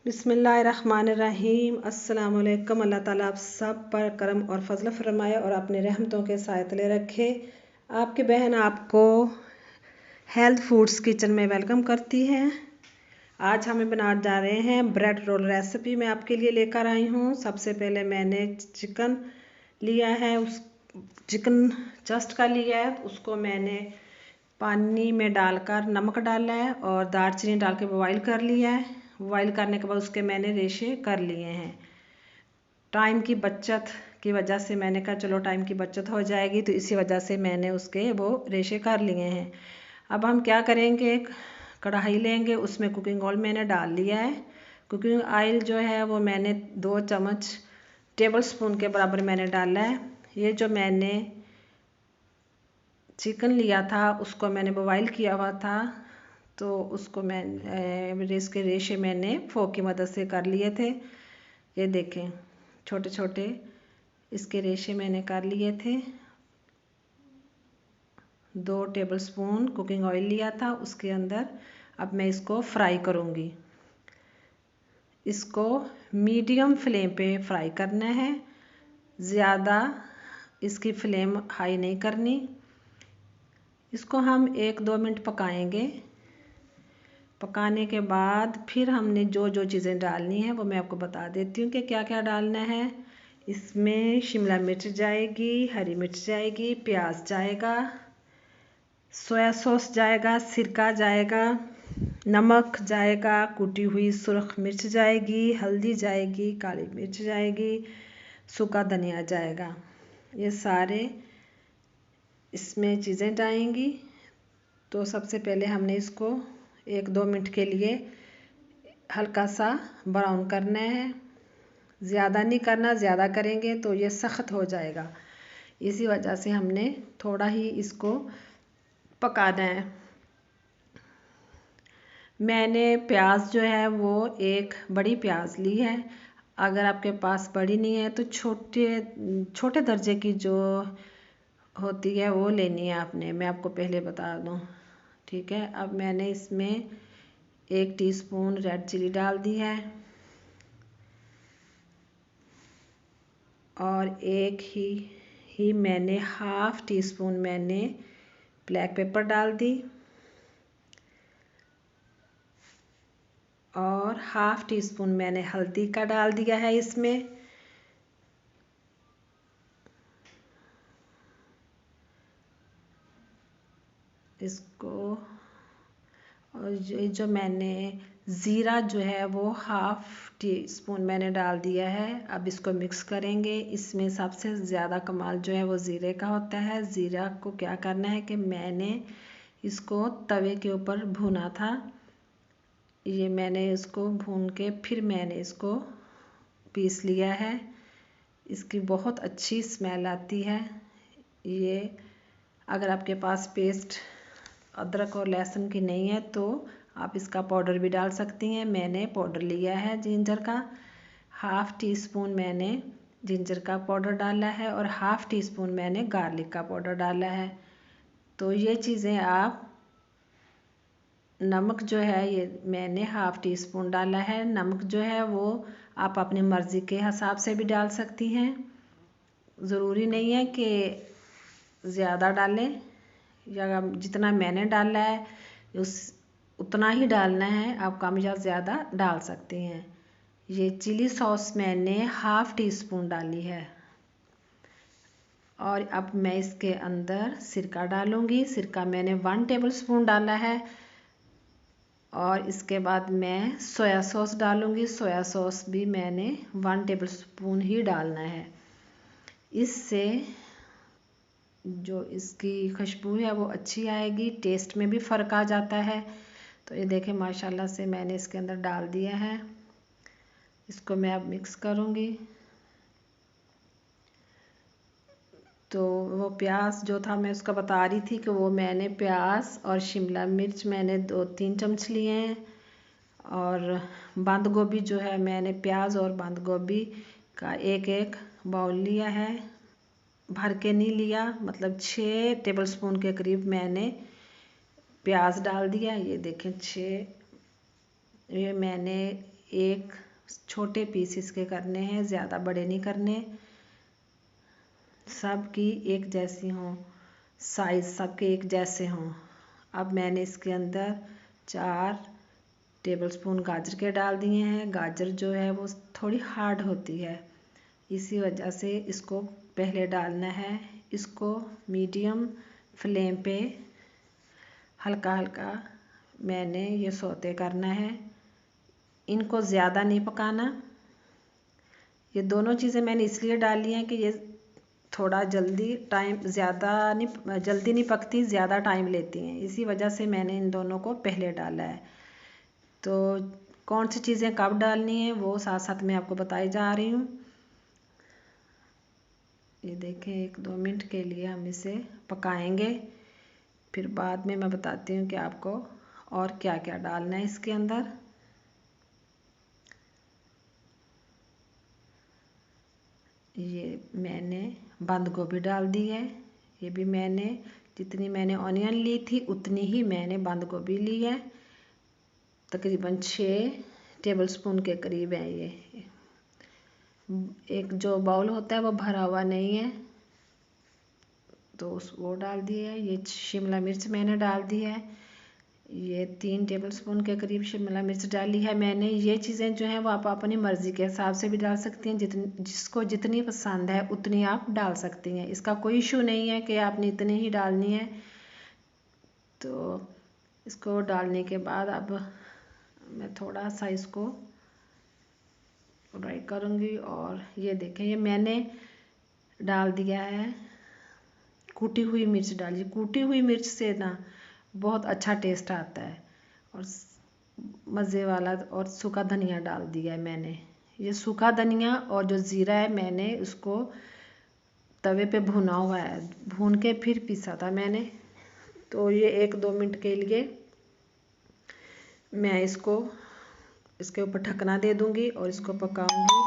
बिस्मिल्लाहिर्रहमानिर्रहीम। अस्सलाम वालेकुम। अल्लाह ताला आप सब पर करम और फजल फरमाए और अपने रहमतों के साए तले रखे। आपकी बहन आपको हेल्थ फूड्स किचन में वेलकम करती है। आज हम बना जा रहे हैं ब्रेड रोल रेसिपी मैं आपके लिए लेकर आई हूँ। सबसे पहले मैंने चिकन लिया है, उस चिकन चस्ट का लिया है, उसको मैंने पानी में डालकर नमक डाला है और दालचीनी डाल के बॉईल कर लिया है। बॉईल करने के बाद उसके मैंने रेशे कर लिए हैं। टाइम की बचत की वजह से मैंने कहा चलो टाइम की बचत हो जाएगी, तो इसी वजह से मैंने उसके वो रेशे कर लिए हैं। अब हम क्या करेंगे, कढ़ाई लेंगे, उसमें कुकिंग ऑयल मैंने डाल लिया है। कुकिंग ऑयल जो है वो मैंने 2 चम्मच टेबल स्पून के बराबर मैंने डाला है। ये जो मैंने चिकन लिया था उसको मैंने बॉईल किया हुआ था, तो उसको मैं इसके रेशे मैंने फोक की मदद से कर लिए थे। ये देखें छोटे छोटे इसके रेशे मैंने कर लिए थे। 2 टेबलस्पून कुकिंग ऑयल लिया था, उसके अंदर अब मैं इसको फ्राई करूँगी। इसको मीडियम फ्लेम पे फ्राई करना है, ज़्यादा इसकी फ्लेम हाई नहीं करनी। इसको हम 1-2 मिनट पकाएंगे। पकाने के बाद फिर हमने जो जो चीज़ें डालनी है वो मैं आपको बता देती हूँ कि क्या क्या डालना है। इसमें शिमला मिर्च जाएगी, हरी मिर्च जाएगी, प्याज जाएगा, सोया सॉस जाएगा, सिरका जाएगा, नमक जाएगा, कुटी हुई सुरख मिर्च जाएगी, हल्दी जाएगी, काली मिर्च जाएगी, सूखा धनिया जाएगा। ये सारे इसमें चीज़ें जाएंगी। तो सबसे पहले हमने इसको 1-2 मिनट के लिए हल्का सा ब्राउन करना है। ज़्यादा नहीं करना, ज़्यादा करेंगे तो ये सख्त हो जाएगा। इसी वजह से हमने थोड़ा ही इसको पकाना है। मैंने प्याज जो है वो एक बड़ी प्याज ली है। अगर आपके पास बड़ी नहीं है तो छोटे छोटे दर्जे की जो होती है वो लेनी है आपने, मैं आपको पहले बता दूँ, ठीक है। अब मैंने इसमें 1 टीस्पून रेड चिली डाल दी है और एक ही मैंने ½ टीस्पून मैंने ब्लैक पेपर डाल दी और ½ टीस्पून मैंने हल्दी का डाल दिया है इसमें। इसको और जो मैंने ज़ीरा जो है वो ½ टीस्पून मैंने डाल दिया है। अब इसको मिक्स करेंगे। इसमें सबसे ज़्यादा कमाल जो है वो ज़ीरे का होता है। ज़ीरा को क्या करना है कि मैंने इसको तवे के ऊपर भुना था। ये मैंने इसको भून के फिर मैंने इसको पीस लिया है। इसकी बहुत अच्छी स्मेल आती है। ये अगर आपके पास पेस्ट अदरक और लहसुन की नहीं है तो आप इसका पाउडर भी डाल सकती हैं। मैंने पाउडर लिया है जिंजर का, ½ टीस्पून मैंने जिंजर का पाउडर डाला है और ½ टीस्पून मैंने गार्लिक का पाउडर डाला है। तो ये चीज़ें आप, नमक जो है ये मैंने ½ टीस्पून डाला है। नमक जो है वो आप अपनी मर्ज़ी के हिसाब से भी डाल सकती हैं, ज़रूरी नहीं है कि ज़्यादा डालें, या जितना मैंने डाला है उतना ही डालना है, आप कम या ज़्यादा डाल सकती हैं। ये चिली सॉस मैंने ½ टीस्पून डाली है और अब मैं इसके अंदर सिरका डालूँगी। सिरका मैंने 1 टेबलस्पून डाला है और इसके बाद मैं सोया सॉस डालूँगी। सोया सॉस भी मैंने 1 टेबलस्पून ही डालना है। इससे जो इसकी खुशबू है वो अच्छी आएगी, टेस्ट में भी फ़र्क आ जाता है। तो ये देखें माशाल्लाह से मैंने इसके अंदर डाल दिया है। इसको मैं अब मिक्स करूँगी। तो वो प्याज जो था मैं उसका बता रही थी कि वो मैंने प्याज और शिमला मिर्च मैंने 2-3 चम्मच लिए हैं और बंद गोभी जो है मैंने प्याज और बंद गोभी का एक बाउल लिया है। भर के नहीं लिया, मतलब 6 टेबलस्पून के करीब मैंने प्याज डाल दिया। ये देखें 6, ये मैंने एक छोटे पीस इसके करने हैं, ज़्यादा बड़े नहीं करने, सब की एक जैसी हों, साइज़ सबके एक जैसे हों। अब मैंने इसके अंदर 4 टेबलस्पून गाजर के डाल दिए हैं। गाजर जो है वो थोड़ी हार्ड होती है, इसी वजह से इसको पहले डालना है। इसको मीडियम फ्लेम पे हल्का हल्का मैंने ये सौते करना है, इनको ज़्यादा नहीं पकाना। ये दोनों चीज़ें मैंने इसलिए डाली हैं कि ये थोड़ा जल्दी टाइम ज़्यादा नहीं, जल्दी नहीं पकती, ज़्यादा टाइम लेती हैं, इसी वजह से मैंने इन दोनों को पहले डाला है। तो कौन सी चीज़ें कब डालनी है वो साथ साथ मैं आपको बताई जा रही हूँ। ये देखें 1-2 मिनट के लिए हम इसे पकाएंगे, फिर बाद में मैं बताती हूँ कि आपको और क्या क्या डालना है इसके अंदर। ये मैंने बंद गोभी डाल दी है, ये भी मैंने जितनी मैंने ऑनियन ली थी उतनी ही मैंने बंद गोभी ली है, तकरीबन 6 टेबलस्पून के करीब है। ये एक जो बाउल होता है वो भरा हुआ नहीं है, तो वो डाल दिया है। ये शिमला मिर्च मैंने डाल दी है, ये 3 टेबलस्पून के करीब शिमला मिर्च डाली है मैंने। ये चीज़ें जो हैं वो आप अपनी मर्ज़ी के हिसाब से भी डाल सकती हैं, जिसको जितनी पसंद है उतनी आप डाल सकती हैं, इसका कोई इशू नहीं है कि आपने इतनी ही डालनी है। तो इसको डालने के बाद अब मैं थोड़ा सा इसको फ्राई करूँगी। और ये देखें ये मैंने डाल दिया है, कूटी हुई मिर्च डाली। कूटी हुई मिर्च से ना बहुत अच्छा टेस्ट आता है और मज़े वाला। और सूखा धनिया डाल दिया है मैंने। ये सूखा धनिया और जो ज़ीरा है मैंने उसको तवे पे भुना हुआ है, भून के फिर पीसा था मैंने। तो ये 1-2 मिनट के लिए मैं इसको इसके ऊपर ढकना दे दूँगी और इसको पकाऊँगी।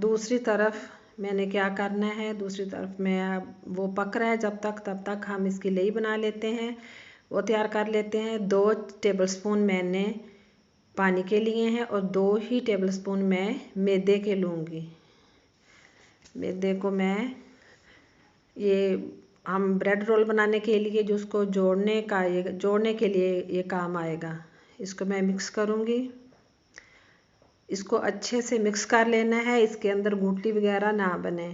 दूसरी तरफ मैंने क्या करना है, दूसरी तरफ मैं वो पक रहा है जब तक, तब तक हम इसकी लेई बना लेते हैं, वो तैयार कर लेते हैं। 2 टेबलस्पून मैंने पानी के लिए हैं और 2 ही टेबलस्पून मैं मैदे के लूँगी। मैदे को मैं ये हम ब्रेड रोल बनाने के लिए जो उसको जोड़ने के लिए ये काम आएगा। इसको मैं मिक्स करूँगी, इसको अच्छे से मिक्स कर लेना है, इसके अंदर गुठली वगैरह ना बने।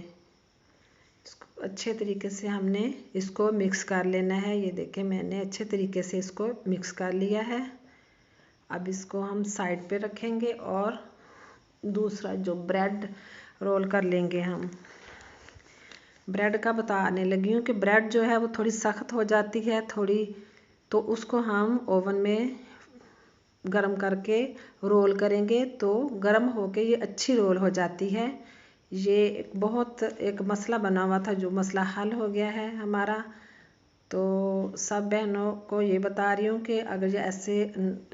इसको अच्छे तरीके से हमने इसको मिक्स कर लेना है। ये देखें मैंने अच्छे तरीके से इसको मिक्स कर लिया है। अब इसको हम साइड पे रखेंगे और दूसरा जो ब्रेड रोल कर लेंगे हम। ब्रेड का बताने लगी हूँ कि ब्रेड जो है वो थोड़ी सख्त हो जाती है थोड़ी, तो उसको हम ओवन में गरम करके रोल करेंगे तो गरम होके ये अच्छी रोल हो जाती है। ये बहुत एक मसला बना हुआ था, जो मसला हल हो गया है हमारा। तो सब बहनों को ये बता रही हूँ कि अगर ये ऐसे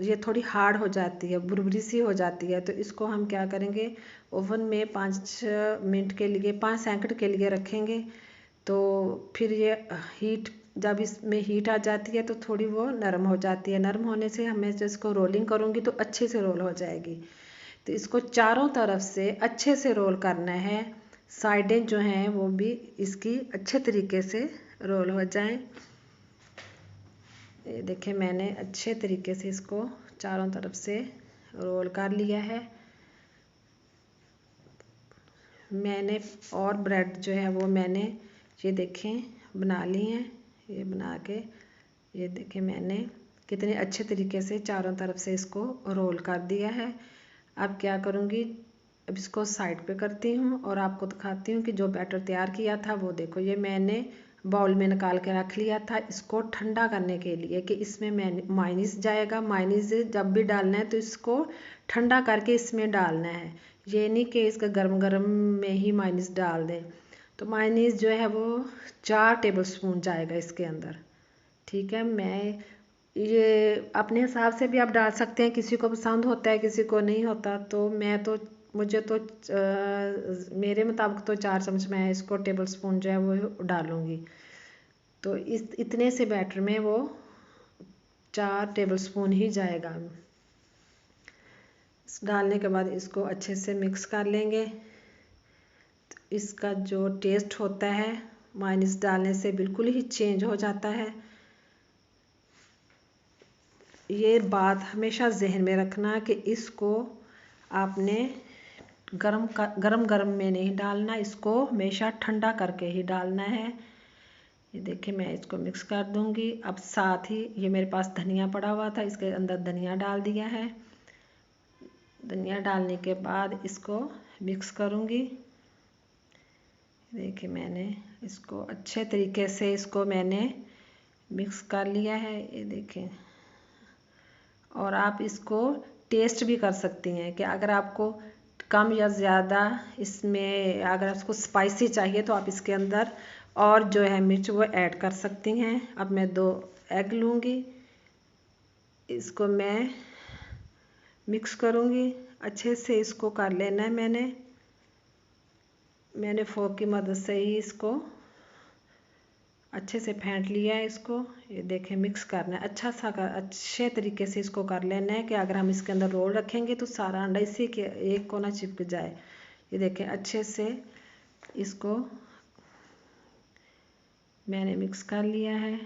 ये थोड़ी हार्ड हो जाती है, बुरबुरी सी हो जाती है, तो इसको हम क्या करेंगे, ओवन में 5 मिनट के लिए 5 सेकंड के लिए रखेंगे। तो फिर ये हीट जब इसमें हीट आ जाती है तो थोड़ी वो नरम हो जाती है। नरम होने से हमें इसको रोलिंग करूँगी तो अच्छे से रोल हो जाएगी। तो इसको चारों तरफ से अच्छे से रोल करना है, साइडें जो हैं वो भी इसकी अच्छे तरीके से रोल हो जाएं। ये देखें मैंने अच्छे तरीके से इसको चारों तरफ से रोल कर लिया है। मैंने और ब्रेड जो है वो मैंने ये देखें बना ली हैं। ये बना के ये देखें मैंने कितने अच्छे तरीके से चारों तरफ से इसको रोल कर दिया है। अब क्या करूँगी, अब इसको साइड पे करती हूँ और आपको दिखाती हूँ कि जो बैटर तैयार किया था वो देखो, ये मैंने बाउल में निकाल के रख लिया था इसको ठंडा करने के लिए कि इसमें मायोनीज जाएगा। मायोनीज जब भी डालना है तो इसको ठंडा करके इसमें डालना है, ये नहीं कि इसका गरम गरम में ही मायोनीज डाल दें। तो मायोनीज जो है वो 4 टेबलस्पून जाएगा इसके अंदर, ठीक है। मैं ये अपने हिसाब से भी आप डाल सकते हैं, किसी को पसंद होता है किसी को नहीं होता। तो मुझे तो मेरे मुताबिक तो 4 चम्मच मैं इसको टेबलस्पून जो है वो डालूँगी। तो इतने से बैटर में वो 4 टेबलस्पून ही जाएगा। डालने के बाद इसको अच्छे से मिक्स कर लेंगे। तो इसका जो टेस्ट होता है मायोनीज डालने से बिल्कुल ही चेंज हो जाता है। ये बात हमेशा जहन में रखना कि इसको आपने गरम गरम में नहीं डालना, इसको हमेशा ठंडा करके ही डालना है। ये देखिए मैं इसको मिक्स कर दूंगी। अब साथ ही ये मेरे पास धनिया पड़ा हुआ था, इसके अंदर धनिया डाल दिया है। धनिया डालने के बाद इसको मिक्स करूंगी। देखिए मैंने इसको अच्छे तरीके से मैंने मिक्स कर लिया है। ये देखें, और आप इसको टेस्ट भी कर सकती हैं कि अगर आपको कम या ज़्यादा इसमें अगर आपको स्पाइसी चाहिए तो आप इसके अंदर और जो है मिर्च वो ऐड कर सकती हैं। अब मैं 2 एग लूँगी, इसको मैं मिक्स करूँगी। अच्छे से इसको कर लेना है। मैंने फोक की मदद से ही इसको अच्छे से फेंट लिया है इसको। ये देखें मिक्स करना है अच्छे तरीके से इसको कर लेना है कि अगर हम इसके अंदर रोल रखेंगे तो सारा अंडा इसी के एक कोना चिपक जाए। ये देखें अच्छे से इसको मैंने मिक्स कर लिया है।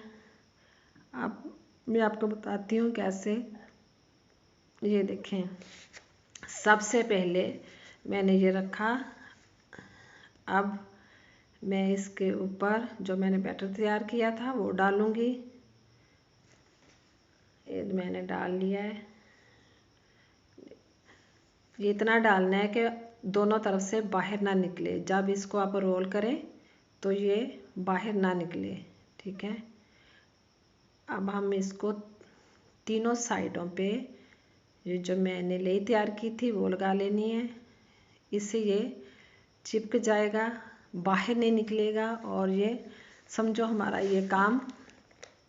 अब मैं आपको बताती हूँ कैसे। ये देखें सबसे पहले मैंने ये रखा। अब मैं इसके ऊपर जो मैंने बैटर तैयार किया था वो डालूंगी। ये मैंने डाल लिया है। ये इतना डालना है कि दोनों तरफ से बाहर ना निकले। जब इसको आप रोल करें तो ये बाहर ना निकले, ठीक है। अब हम इसको तीनों साइडों पे ये जो मैंने लेई तैयार की थी वो लगा लेनी है। इससे ये चिपक जाएगा, बाहर नहीं निकलेगा। और ये समझो हमारा ये काम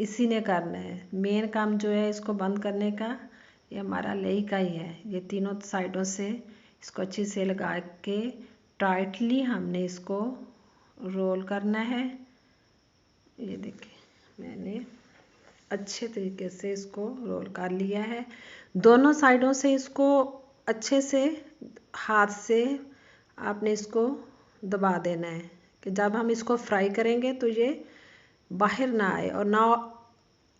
इसी ने करना है। मेन काम जो है इसको बंद करने का ये हमारा लेई का ही है। ये तीनों साइडों से इसको अच्छी से लगा के टाइटली हमने इसको रोल करना है। ये देखिए मैंने अच्छे तरीके से इसको रोल कर लिया है। दोनों साइडों से इसको अच्छे से हाथ से आपने इसको दबा देना है कि जब हम इसको फ्राई करेंगे तो ये बाहर ना आए और ना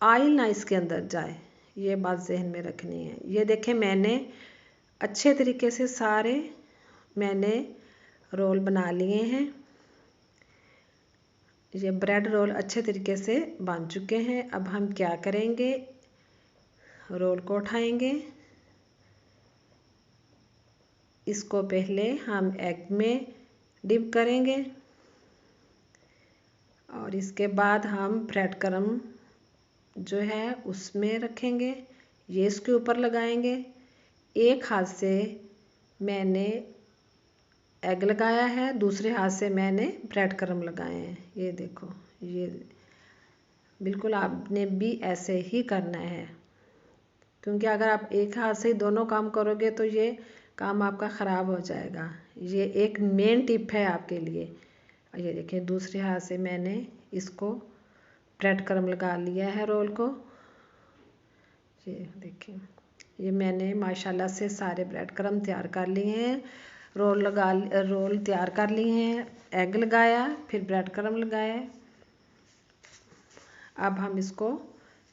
ऑयल ना इसके अंदर जाए। ये बात जहन में रखनी है। ये देखें मैंने अच्छे तरीके से सारे मैंने रोल बना लिए हैं। ये ब्रेड रोल अच्छे तरीके से बन चुके हैं। अब हम क्या करेंगे, रोल को उठाएंगे। इसको पहले हम एग में डिप करेंगे और इसके बाद हम ब्रेड क्रम्ब जो है उसमें रखेंगे। ये इसके ऊपर लगाएंगे। एक हाथ से मैंने एग लगाया है, दूसरे हाथ से मैंने ब्रेड क्रम्ब लगाए हैं। ये देखो, ये बिल्कुल आपने भी ऐसे ही करना है, क्योंकि अगर आप एक हाथ से ही दोनों काम करोगे तो ये काम आपका ख़राब हो जाएगा। ये एक मेन टिप है आपके लिए। ये देखिए दूसरे हाथ से मैंने इसको ब्रेड क्रम्ब लगा लिया है रोल को। ये देखिए ये मैंने माशाल्लाह से सारे ब्रेड क्रम्ब तैयार कर लिए हैं। रोल तैयार कर लिए हैं। एग लगाया, फिर ब्रेड क्रम्ब लगाया। अब हम इसको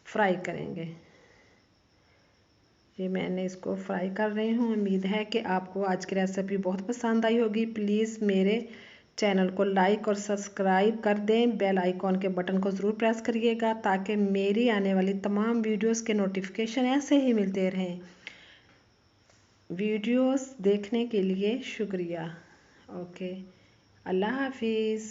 फ्राई करेंगे। ये मैंने इसको फ्राई कर रही हूँ। उम्मीद है कि आपको आज की रेसिपी बहुत पसंद आई होगी। प्लीज़ मेरे चैनल को लाइक और सब्सक्राइब कर दें। बेल आइकॉन के बटन को ज़रूर प्रेस करिएगा ताकि मेरी आने वाली तमाम वीडियोस के नोटिफिकेशन ऐसे ही मिलते रहें। वीडियोस देखने के लिए शुक्रिया। ओके, अल्लाह हाफिज़।